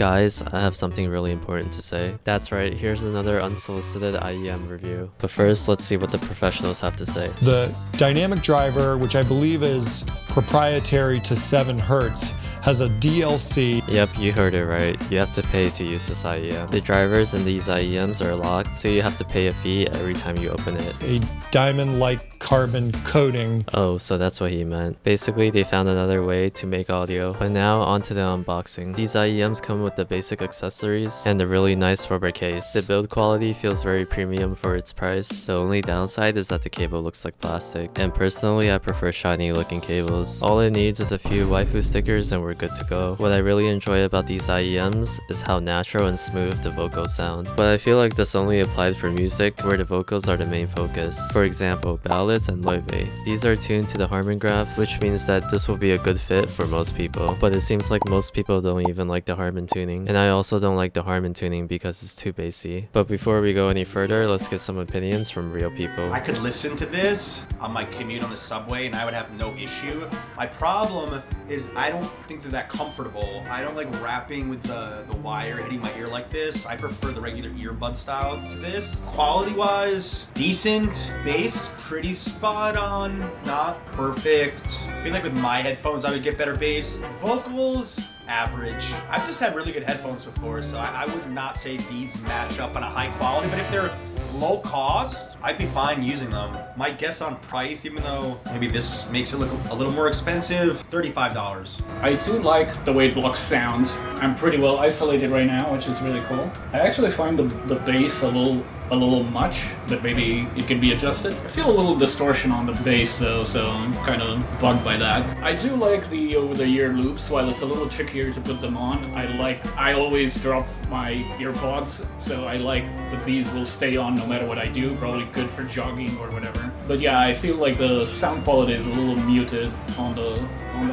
Guys, I have something really important to say. That's right, here's another unsolicited IEM review. But first, let's see what the professionals have to say. The dynamic driver, which I believe is proprietary to 7 Hertz, has a DLC. Yep, you heard it right. You have to pay to use this IEM. The drivers in these IEMs are locked, so you have to pay a fee every time you open it. A diamond-like carbon coating. Oh, so that's what he meant. Basically, they found another way to make audio. But now, onto the unboxing. These IEMs come with the basic accessories and a really nice rubber case. The build quality feels very premium for its price. The only downside is that the cable looks like plastic. And personally, I prefer shiny looking cables. All it needs is a few waifu stickers and we're good to go. What I really enjoy about these IEMs is how natural and smooth the vocals sound. But I feel like this only applied for music where the vocals are the main focus. For example, ballads and loive. These are tuned to the Harmon graph, which means that this will be a good fit for most people. But it seems like most people don't even like the Harmon tuning. And I also don't like the Harmon tuning because it's too bassy. But before we go any further, let's get some opinions from real people. I could listen to this on my commute on the subway and I would have no issue. My problem is I don't think they're that comfortable. I don't like rapping with the wire hitting my ear like this. I prefer the regular earbud style to this. Quality wise, decent. Bass, pretty spot on. Not perfect. I feel like with my headphones I would get better bass. Vocals, average. I've just had really good headphones before, so I would not say these match up on a high quality, but if they're low cost, I'd be fine using them. My guess on price, even though maybe this makes it look a little more expensive, $35. I do like the way it blocks sound. I'm pretty well isolated right now, which is really cool. I actually find the bass a little much, but maybe it can be adjusted. I feel a little distortion on the bass though, so I'm kind of bugged by that. I do like the over-the-ear loops. While it's a little trickier to put them on, I always drop my earpods, so I like that these will stay on no matter what I do. Probably good for jogging or whatever. But yeah, I feel like the sound quality is a little muted on the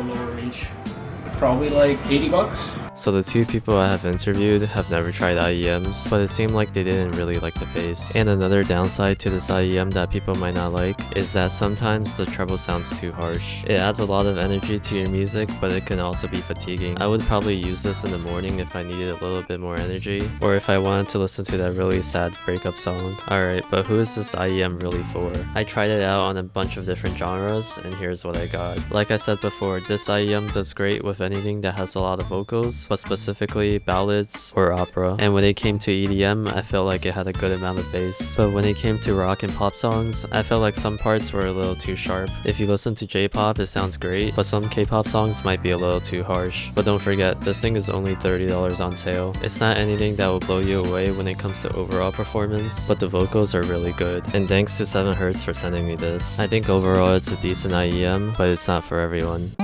lower reach. Probably like $80. So the two people I have interviewed have never tried IEMs, but it seemed like they didn't really like the bass. And another downside to this IEM that people might not like is that sometimes the treble sounds too harsh. It adds a lot of energy to your music, but it can also be fatiguing. I would probably use this in the morning if I needed a little bit more energy, or if I wanted to listen to that really sad breakup song. Alright, but who is this IEM really for? I tried it out on a bunch of different genres, and here's what I got. Like I said before, this IEM does great with anything that has a lot of vocals, but specifically ballads or opera. And when it came to EDM, I felt like it had a good amount of bass. But when it came to rock and pop songs, I felt like some parts were a little too sharp. If you listen to J-pop, it sounds great, but some K-pop songs might be a little too harsh. But don't forget, this thing is only $30 on sale. It's not anything that will blow you away when it comes to overall performance, but the vocals are really good. And thanks to 7 Hertz for sending me this. I think overall it's a decent IEM, but it's not for everyone.